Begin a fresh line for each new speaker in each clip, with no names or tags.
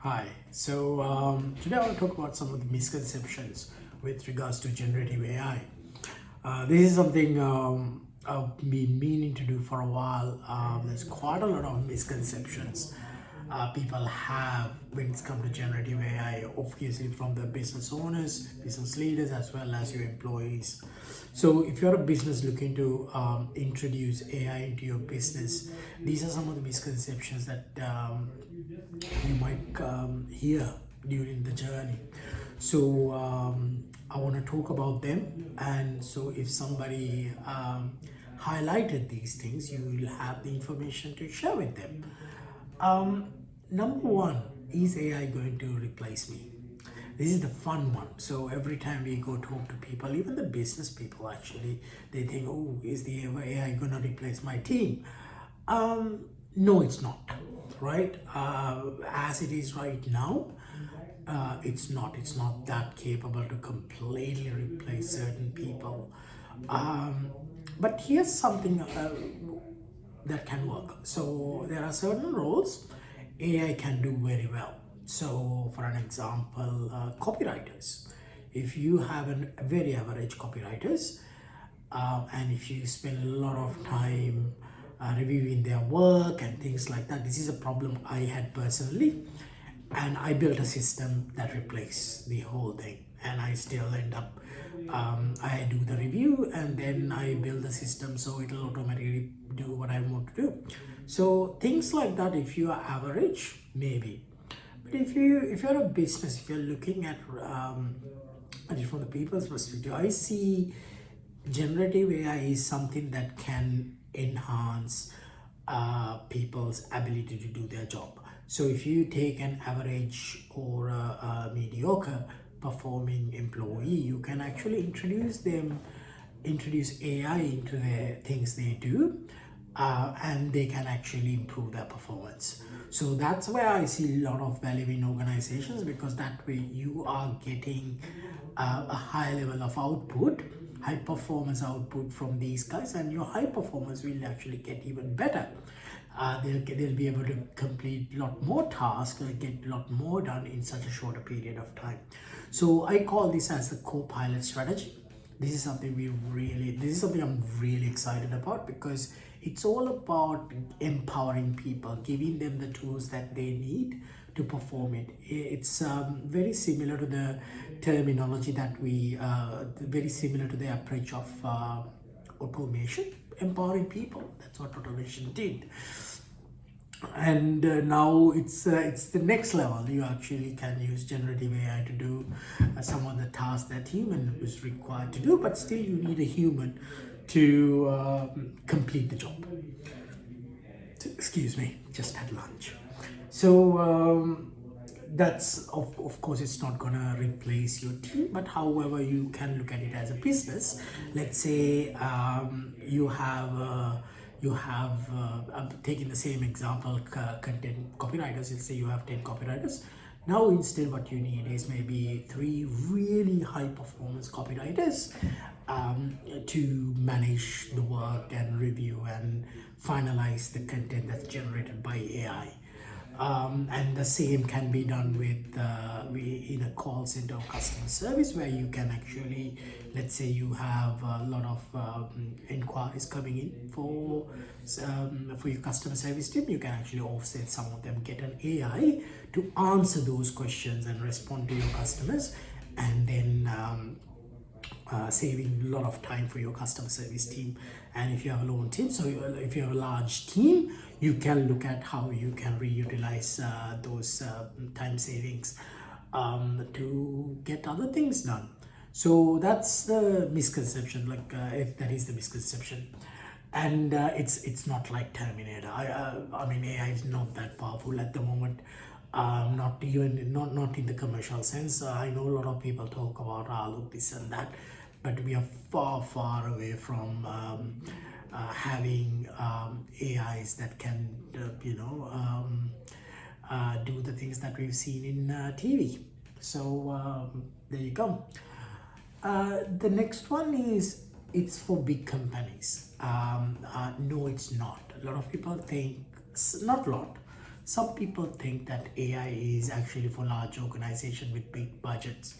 Hi. Today I want to talk about some of the misconceptions with regards to generative AI. This is something I've been meaning to do for a while. There's quite a lot of misconceptions people have when it's come to generative AI, obviously from the business owners, business leaders, as well as your employees. So if you're a business looking to introduce AI into your business, these are some of the misconceptions that you might hear during the journey. I want to talk about them, and so if somebody highlighted these things, you will have the information to share with them. Number one, is AI going to replace me? This is the fun one. So every time we go talk to people, even the business people actually, they think, oh, is the AI going to replace my team? No, it's not, right? As it is right now, it's not. It's not that capable to completely replace certain people. But here's something that can work. So there are certain roles AI can do very well. So for an example, copywriters. If you have a very average copywriters, and if you spend a lot of time reviewing their work and things like that, this is a problem I had personally, and I built a system that replaced the whole thing, and I still end up I do the review and then I build the system so it'll automatically do what I want to do. So things like that, if you are average, maybe. But if you're a business, if you're looking at it from the people's perspective, I see generative AI is something that can enhance people's ability to do their job. So if you take an average or a mediocre performing employee, you can actually introduce AI into the things they do, and they can actually improve their performance. So that's where I see a lot of value in organizations, because that way you are getting a high level of output, high performance output from these guys, and your high performance will actually get even better. They'll be able to complete a lot more tasks, get a lot more done in such a shorter period of time. So I call this as the co-pilot strategy. This is something I'm really excited about, because it's all about empowering people, giving them the tools that they need to perform it. It's very similar to the terminology that very similar to the approach of automation, empowering people. That's what automation did. And now it's the next level. You actually can use generative AI to do some of the tasks that human is required to do, but still you need a human to complete the job. Excuse me, just had lunch. So that's of course it's not gonna replace your team, but however you can look at it as a business. Let's say I'm taking the same example, content copywriters. Let's say you have 10 copywriters. Now instead what you need is maybe 3 really high performance copywriters to manage the work and review and finalize the content that's generated by AI. And the same can be done with in a call center or customer service, where you can actually, let's say you have a lot of inquiries coming in for your customer service team. You can actually offset some of them, get an AI to answer those questions and respond to your customers, and then saving a lot of time for your customer service team. And if you have a loan team, so if you have a large team, you can look at how you can reutilize those time savings to get other things done. So that's the misconception, if that is the misconception. And it's not like Terminator. I mean, AI is not that powerful at the moment. Not in the commercial sense. I know a lot of people talk about look, this and that, but we are far away from having AIs that can do the things that we've seen in TV. So there you go. The next one is, it's for big companies. No, it's not. A lot of people think, not a lot. Some people think that AI is actually for large organizations with big budgets.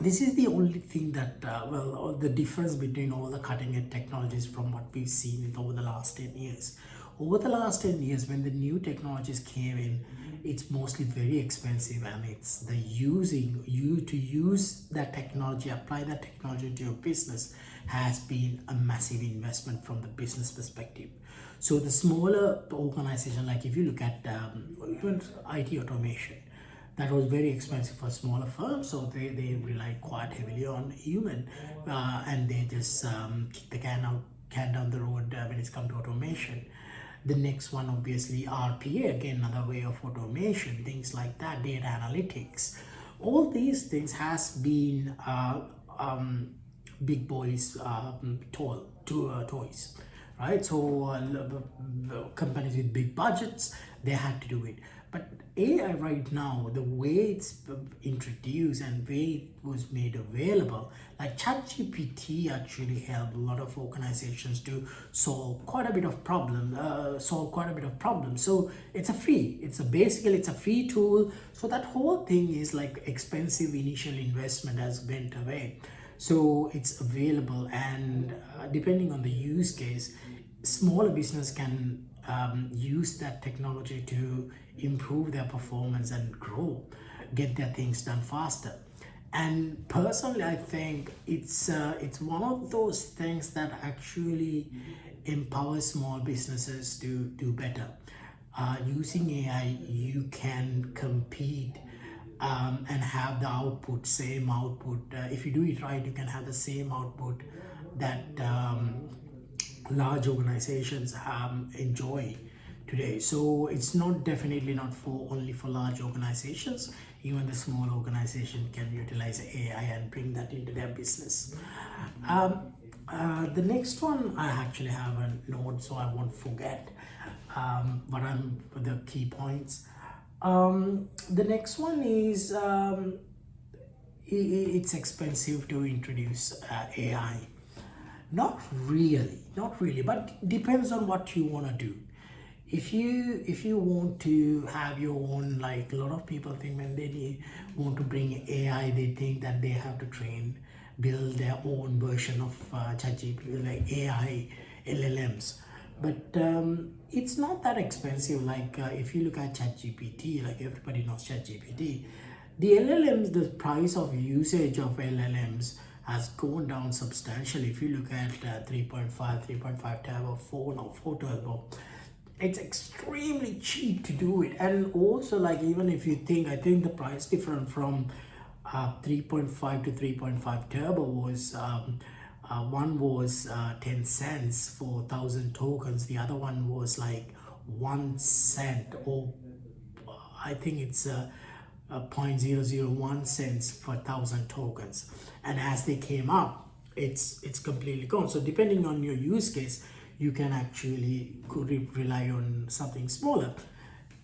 This is the only thing that, all the difference between all the cutting edge technologies from what we've seen over the last 10 years. Over the last 10 years, when the new technologies came in, it's mostly very expensive, and it's the using you to use that technology, apply that technology to your business, has been a massive investment from the business perspective. So the smaller organization, like if you look at even IT automation, that was very expensive for smaller firms, so they rely quite heavily on human, and they just kick the can down the road when it's come to automation. The next one, obviously, RPA, again another way of automation, things like that, data analytics. All these things has been big boys toys, right? So companies with big budgets, they had to do it. But AI right now, the way it's introduced and way it was made available, like ChatGPT actually helped a lot of organizations to solve quite a bit of problems. So basically it's a free tool. So that whole thing is like expensive initial investment has went away. So it's available, and depending on the use case, smaller business can use that technology to improve their performance and grow, get their things done faster. And personally, I think it's one of those things that actually empowers small businesses to do better. Using AI, you can compete and have the same output. If you do it right, you can have the same output that large organizations enjoy today. So it's not definitely not for only for large organizations. Even the small organization can utilize AI and bring that into their business. The next one, I actually have a note so I won't forget what I'm the key points. The next one is it's expensive to introduce AI. Not really, but it depends on what you want to do. If you want to have your own, like a lot of people think when they want to bring AI, they think that they have to build their own version of ChatGPT, like AI LLMs. But it's not that expensive. Like if you look at ChatGPT, like everybody knows ChatGPT, the LLMs, the price of usage of LLMs has gone down substantially. If you look at 3.5 turbo, 4 now, 4 turbo, it's extremely cheap to do it. And also, like, even if you think, I think the price difference from 3.5 to 3.5 turbo was one was 10 cents for 1,000 tokens, the other one was like 1 cent, or I think it's 0.001 cents for 1,000 tokens. And as they came up, it's completely gone. So depending on your use case, you can actually rely on something smaller.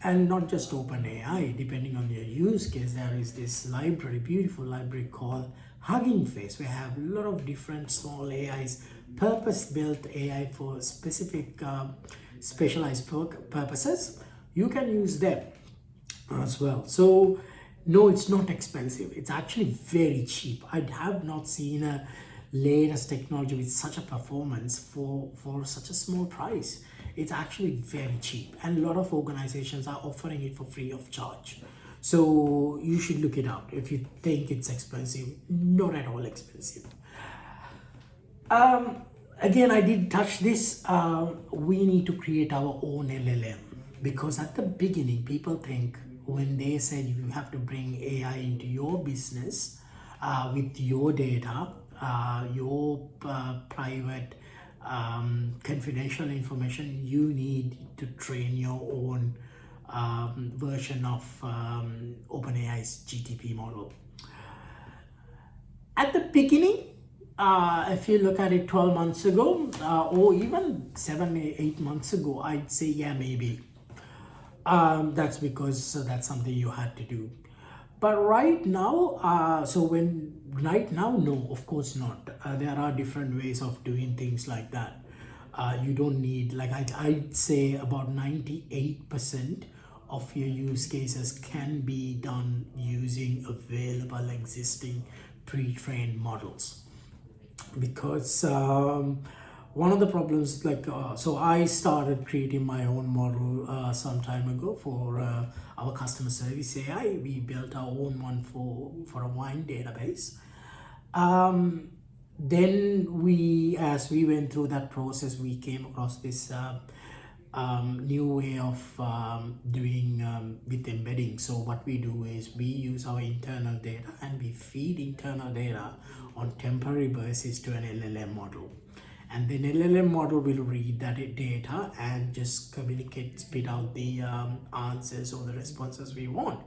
And not just OpenAI, depending on your use case, there is this library, beautiful library called Hugging Face. We have a lot of different small AIs, purpose-built AI for specific specialized purposes. You can use them as well. So no, it's not expensive. It's actually very cheap. I have not seen a latest technology with such a performance for such a small price. It's actually very cheap, and a lot of organizations are offering it for free of charge. So you should look it out. If you think it's expensive, not at all expensive. Again, I did touch this. We need to create our own LLM, because at the beginning, people think when they said you have to bring AI into your business with your data, your private confidential information, you need to train your own version of OpenAI's GTP model. At the beginning, if you look at it 12 months ago, or even 7, 8 months ago, I'd say, yeah, maybe. That's because that's something you had to do. But right now, right now, no, of course not. There are different ways of doing things like that. You don't need, like I'd say about 98% of your use cases can be done using available existing pre-trained models. Because one of the problems, like so I started creating my own model some time ago for our customer service AI. We built our own one for a wine database. um, then as we went through that process, we came across this new way of doing with embedding. So what we do is we use our internal data and we feed internal data on temporary basis to an LLM model. And then LLM model will read that data and just communicate, spit out the answers or the responses we want.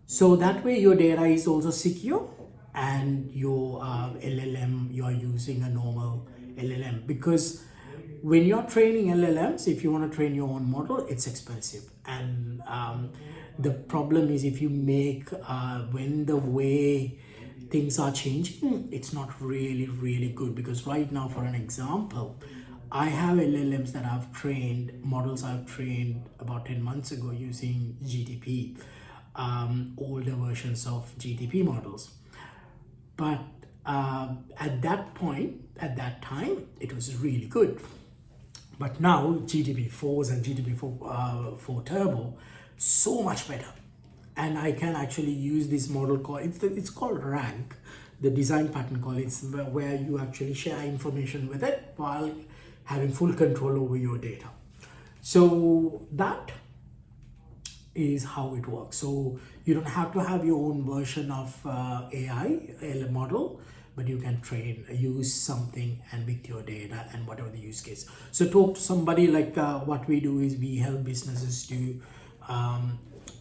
So that way your data is also secure, and your LLM, you are using a normal LLM. Because when you're training LLMs, if you want to train your own model, it's expensive. And the problem is, if you make when the way things are changing, it's not really good. Because right now, for an example, I have LLMs that I've trained, models I've trained about 10 months ago using GTP, older versions of GTP models. But at that point, at that time, it was really good. But now GTP4s and GTP4 Turbo, so much better. And I can actually use this model called, it's called Rank, the design pattern call. It's where you actually share information with it while having full control over your data. So that is how it works. So you don't have to have your own version of AI model, but you can use something and with your data and whatever the use case. So talk to somebody, like what we do is we help businesses to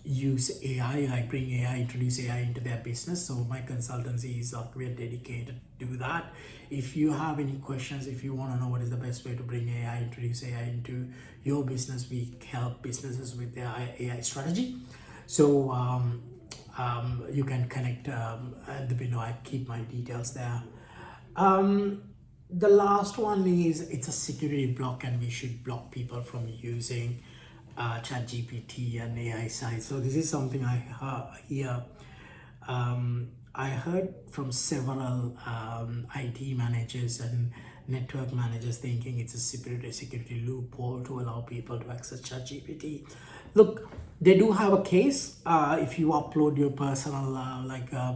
use AI, like bring AI, introduce AI into their business. So my consultancy is we're dedicated to do that. If you have any questions, if you want to know what is the best way to bring AI, introduce AI into your business, we help businesses with their AI strategy. So you can connect at the window. I keep my details there. The last one is, it's a security block, and we should block people from using ChatGPT and AI sites. So this is something I hear. I heard from several IT managers and network managers thinking it's a security loophole to allow people to access ChatGPT. Look, they do have a case. If you upload your personal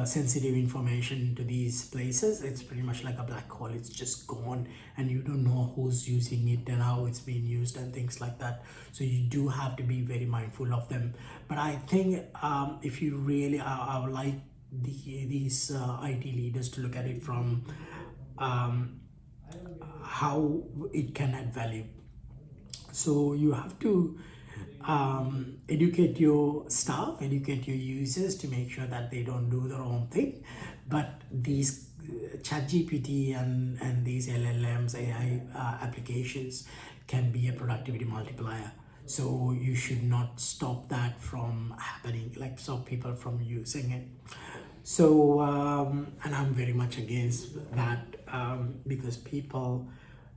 sensitive information into these places, it's pretty much like a black hole. It's just gone, and you don't know who's using it and how it's being used and things like that. So you do have to be very mindful of them. But I think if you really, I would like these IT leaders to look at it from how it can add value. So you have to educate your staff, educate your users to make sure that they don't do the wrong thing. But these ChatGPT and these LLMs, AI applications can be a productivity multiplier. So you should not stop that from happening, like stop people from using it. So and I'm very much against that, because people,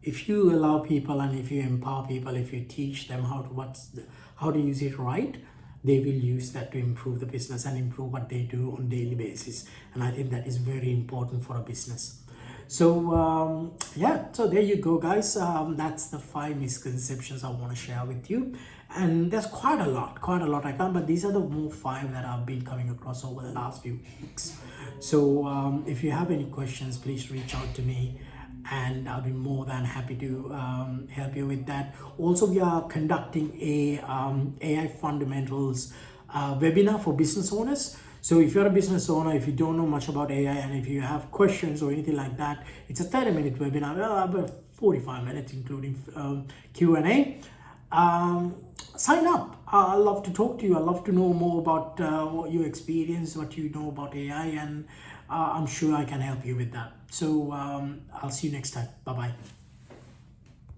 if you allow people and if you empower people, if you teach them how to use it right, they will use that to improve the business and improve what they do on daily basis. And I think that is very important for a business. So yeah, so there you go, guys. That's the 5 misconceptions I want to share with you. And there's quite a lot I can't, but these are the more 5 that I've been coming across over the last few weeks. So if you have any questions, please reach out to me, and I'll be more than happy to help you with that. Also, we are conducting a AI fundamentals webinar for business owners. So if you're a business owner, if you don't know much about AI, and if you have questions or anything like that, it's a 30-minute webinar, about 45 minutes, including Q&A. Sign up. I love to talk to you. I love to know more about what your experience, what you know about AI, and I'm sure I can help you with that. So I'll see you next time. Bye-bye.